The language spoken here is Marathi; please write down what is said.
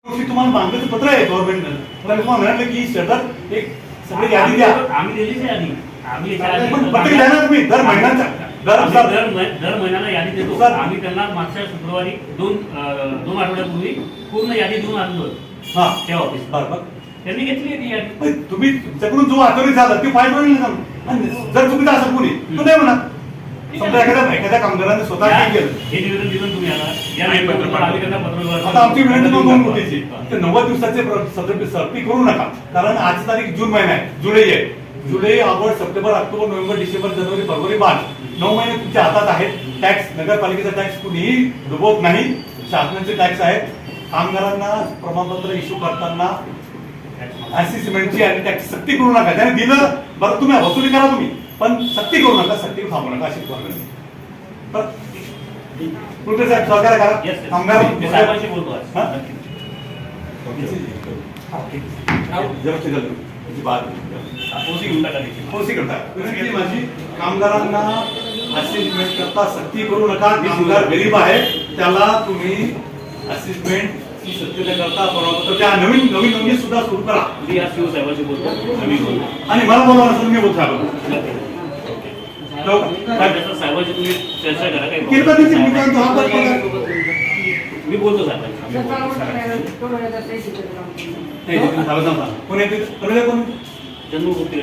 तुम्हाला मागण्याचं पत्र आहे गव्हर्नमेंटनं. मला तुम्हाला म्हणाले की शटर एक सगळी यादी द्या. आम्ही दिलीच यादी. आम्ही पण पत्र द्या ना तुम्ही दर महिन्याचा. दर महिन्याला यादी देतो. सर, आम्ही त्यांना मागच्या शुक्रवारी दोन आठवड्यापूर्वी पूर्ण यादी देऊन आणलो हा त्या ऑफिस. बरोबर त्यांनी घेतली ती यादी. तुम्ही तुमच्याकडून जो अथॉरिटी झाला ती फाईल होईल ना. आणि जर चुकीचं असेल कोणी तो नाही म्हणा. समजा एखाद्या कामगाराने स्वतः काय केलं हे निवेदन दिलं तुम्ही आता या निवेदनावर आम्ही त्यांना पत्र आता आमची विनंती नोंदवून होतीची ते 90 दिवसाचे सक्ती करू नका. कारण आजची तारीख जून महिना आहे, जुलै आहे. जुलै, August, September, October, November, December, जानेवारी, फेब्रुवारी, मार्च 9 महिने तुमच्या हातात आहेत. टॅक्स नगरपालिकेचा टॅक्स कुणीही डुबवत नाही. शासनाचे टॅक्स आहेत. कामगारांना प्रमाणपत्र इश्यू करताना असेसमेंटची आणि टॅक्स सक्ती करू नका. त्याने दिलं बरं तुम्ही वसुली करा तुम्ही, पण सक्ती करू नका, सक्ती थांबू नका अशी कुठे साहेब सहकार्य करा. कामगार साहेबांशी बोलतो आज. माझी कामगारांना असेसमेंट करता सक्ती करू नका. कामगार गरीब आहे त्याला तुम्ही असेसमेंट सक्ती करता प्रमाणपत्र त्या नवीन नोंदणी सुद्धा सुरू करा. मी आज शिवसाहेबांशी बोलतो. आम्ही बोलतो आणि मला बोलवा नसेल मी बोलतो साहेबांशी तुम्ही चर्चा करा. काही मी बोलतो साहेबांशी. कोण येते कोण जन्मभूमी